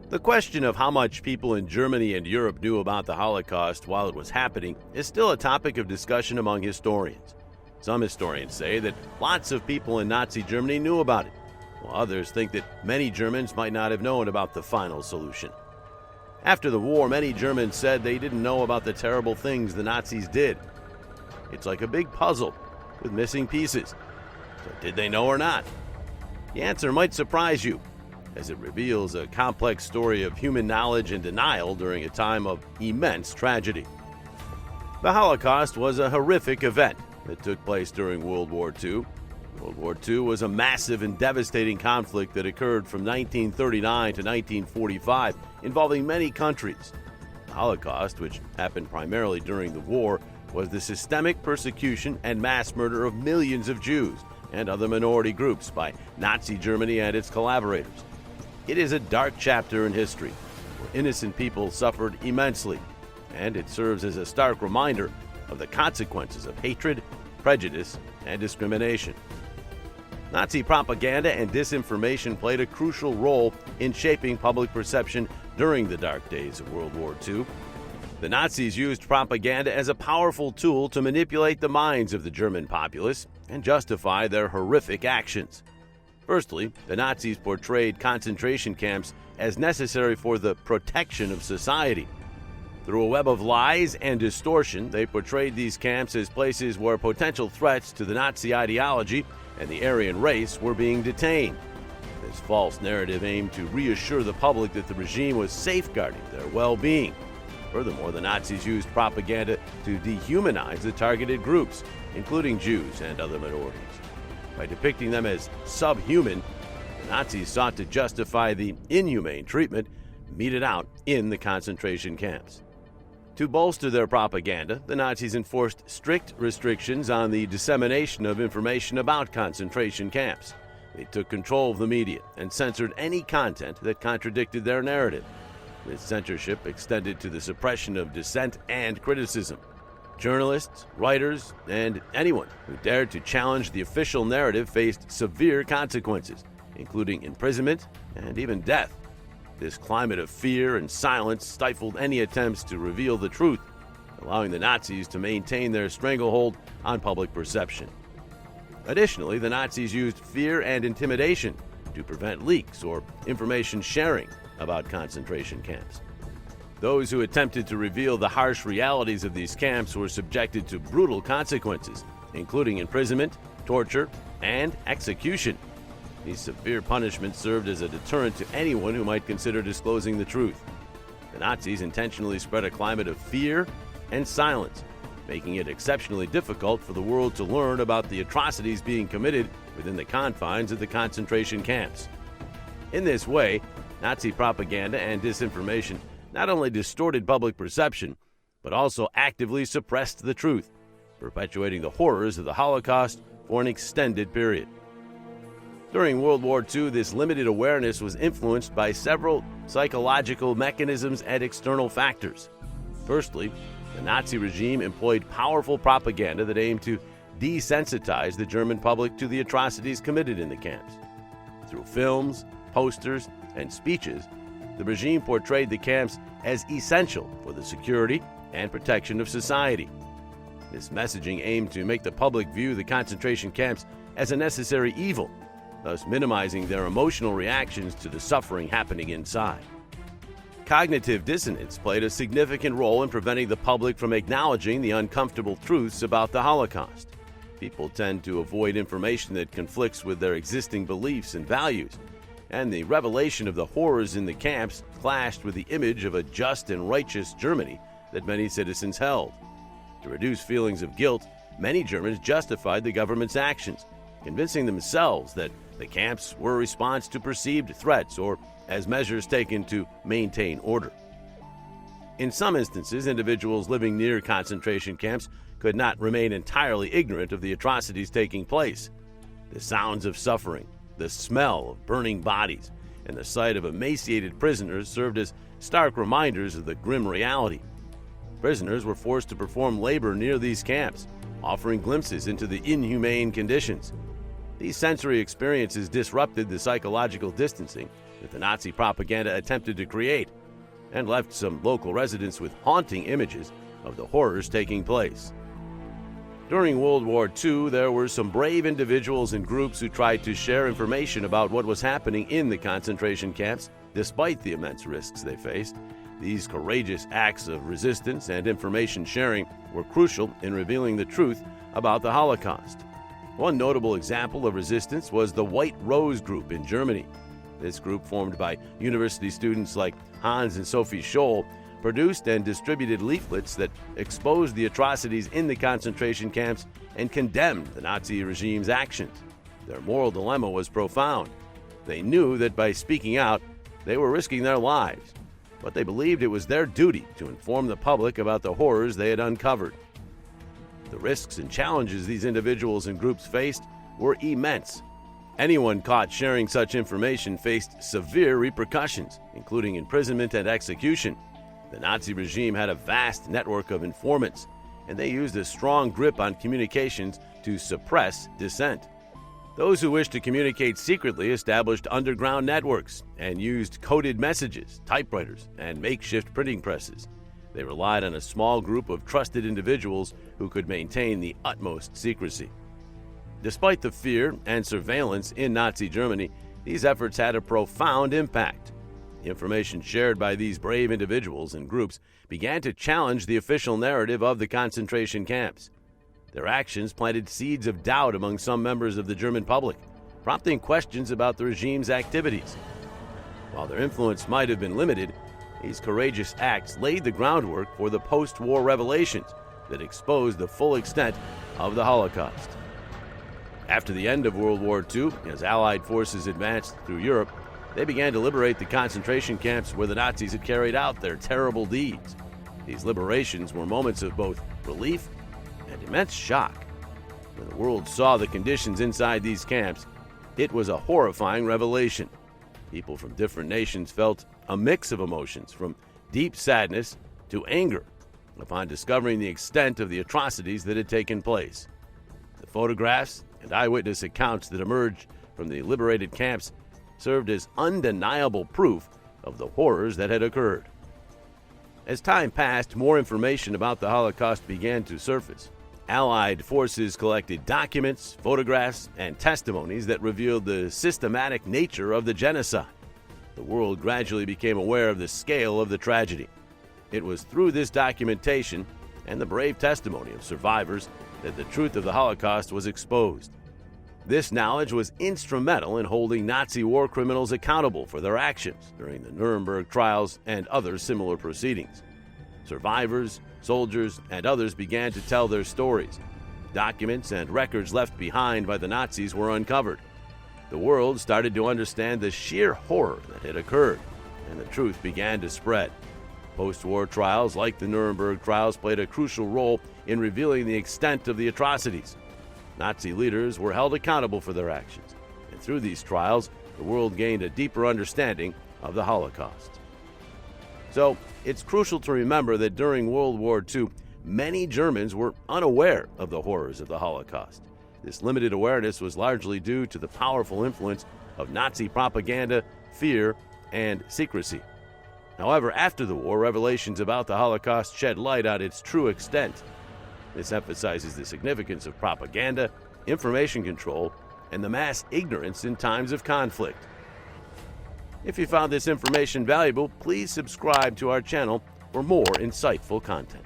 The question of how much people in Germany and Europe knew about the Holocaust while it was happening is still a topic of discussion among historians. Some historians say that lots of people in Nazi Germany knew about it, while others think that many Germans might not have known about the final solution. After the war, many Germans said they didn't know about the terrible things the Nazis did. It's like a big puzzle with missing pieces. So did they know or not? The answer might surprise you, as it reveals a complex story of human knowledge and denial during a time of immense tragedy. The Holocaust was a horrific event that took place during World War II. World War II was a massive and devastating conflict that occurred from 1939 to 1945, involving many countries. The Holocaust, which happened primarily during the war, was the systemic persecution and mass murder of millions of Jews and other minority groups by Nazi Germany and its collaborators. It is a dark chapter in history, where innocent people suffered immensely, and it serves as a stark reminder of the consequences of hatred, prejudice, and discrimination. Nazi propaganda and disinformation played a crucial role in shaping public perception during the dark days of World War II. The Nazis used propaganda as a powerful tool to manipulate the minds of the German populace and justify their horrific actions. Firstly, the Nazis portrayed concentration camps as necessary for the protection of society. Through a web of lies and distortion, they portrayed these camps as places where potential threats to the Nazi ideology and the Aryan race were being detained. This false narrative aimed to reassure the public that the regime was safeguarding their well-being. Furthermore, the Nazis used propaganda to dehumanize the targeted groups, including Jews and other minorities. By depicting them as subhuman, the Nazis sought to justify the inhumane treatment meted out in the concentration camps. To bolster their propaganda, the Nazis enforced strict restrictions on the dissemination of information about concentration camps. They took control of the media and censored any content that contradicted their narrative. This censorship extended to the suppression of dissent and criticism. Journalists, writers, and anyone who dared to challenge the official narrative faced severe consequences, including imprisonment and even death. This climate of fear and silence stifled any attempts to reveal the truth, allowing the Nazis to maintain their stranglehold on public perception. Additionally, the Nazis used fear and intimidation to prevent leaks or information sharing about concentration camps. Those who attempted to reveal the harsh realities of these camps were subjected to brutal consequences, including imprisonment, torture, and execution. These severe punishments served as a deterrent to anyone who might consider disclosing the truth. The Nazis intentionally spread a climate of fear and silence, making it exceptionally difficult for the world to learn about the atrocities being committed within the confines of the concentration camps. In this way, Nazi propaganda and disinformation not only distorted public perception, but also actively suppressed the truth, perpetuating the horrors of the Holocaust for an extended period. During World War II, this limited awareness was influenced by several psychological mechanisms and external factors. Firstly, the Nazi regime employed powerful propaganda that aimed to desensitize the German public to the atrocities committed in the camps. Through films, posters, and speeches, the regime portrayed the camps as essential for the security and protection of society. This messaging aimed to make the public view the concentration camps as a necessary evil, thus minimizing their emotional reactions to the suffering happening inside. Cognitive dissonance played a significant role in preventing the public from acknowledging the uncomfortable truths about the Holocaust. People tend to avoid information that conflicts with their existing beliefs and values, and the revelation of the horrors in the camps clashed with the image of a just and righteous Germany that many citizens held. To reduce feelings of guilt, many Germans justified the government's actions, convincing themselves that the camps were a response to perceived threats or as measures taken to maintain order. In some instances, individuals living near concentration camps could not remain entirely ignorant of the atrocities taking place. The sounds of suffering, the smell of burning bodies, and the sight of emaciated prisoners served as stark reminders of the grim reality. Prisoners were forced to perform labor near these camps, offering glimpses into the inhumane conditions. These sensory experiences disrupted the psychological distancing that the Nazi propaganda attempted to create and left some local residents with haunting images of the horrors taking place. During World War II, there were some brave individuals and groups who tried to share information about what was happening in the concentration camps, despite the immense risks they faced. These courageous acts of resistance and information sharing were crucial in revealing the truth about the Holocaust. One notable example of resistance was the White Rose Group in Germany. This group, formed by university students like Hans and Sophie Scholl, produced and distributed leaflets that exposed the atrocities in the concentration camps and condemned the Nazi regime's actions. Their moral dilemma was profound. They knew that by speaking out, they were risking their lives, but they believed it was their duty to inform the public about the horrors they had uncovered. The risks and challenges these individuals and groups faced were immense. Anyone caught sharing such information faced severe repercussions, including imprisonment and execution. The Nazi regime had a vast network of informants, and they used a strong grip on communications to suppress dissent. Those who wished to communicate secretly established underground networks and used coded messages, typewriters, and makeshift printing presses. They relied on a small group of trusted individuals who could maintain the utmost secrecy. Despite the fear and surveillance in Nazi Germany, these efforts had a profound impact. The information shared by these brave individuals and groups began to challenge the official narrative of the concentration camps. Their actions planted seeds of doubt among some members of the German public, prompting questions about the regime's activities. While their influence might have been limited, these courageous acts laid the groundwork for the post-war revelations that exposed the full extent of the Holocaust. After the end of World War II, as Allied forces advanced through Europe, they began to liberate the concentration camps where the Nazis had carried out their terrible deeds. These liberations were moments of both relief and immense shock. When the world saw the conditions inside these camps, it was a horrifying revelation. People from different nations felt a mix of emotions, from deep sadness to anger, upon discovering the extent of the atrocities that had taken place. The photographs and eyewitness accounts that emerged from the liberated camps served as undeniable proof of the horrors that had occurred. As time passed, more information about the Holocaust began to surface. Allied forces collected documents, photographs, and testimonies that revealed the systematic nature of the genocide. The world gradually became aware of the scale of the tragedy. It was through this documentation and the brave testimony of survivors that the truth of the Holocaust was exposed. This knowledge was instrumental in holding Nazi war criminals accountable for their actions during the Nuremberg trials and other similar proceedings. Survivors, soldiers, and others began to tell their stories. Documents and records left behind by the Nazis were uncovered. The world started to understand the sheer horror that had occurred, and the truth began to spread. Post-war trials like the Nuremberg trials played a crucial role in revealing the extent of the atrocities. Nazi leaders were held accountable for their actions, and through these trials, the world gained a deeper understanding of the Holocaust. So, it's crucial to remember that during World War II, many Germans were unaware of the horrors of the Holocaust. This limited awareness was largely due to the powerful influence of Nazi propaganda, fear, and secrecy. However, after the war, revelations about the Holocaust shed light on its true extent. This emphasizes the significance of propaganda, information control, and the mass ignorance in times of conflict. If you found this information valuable, please subscribe to our channel for more insightful content.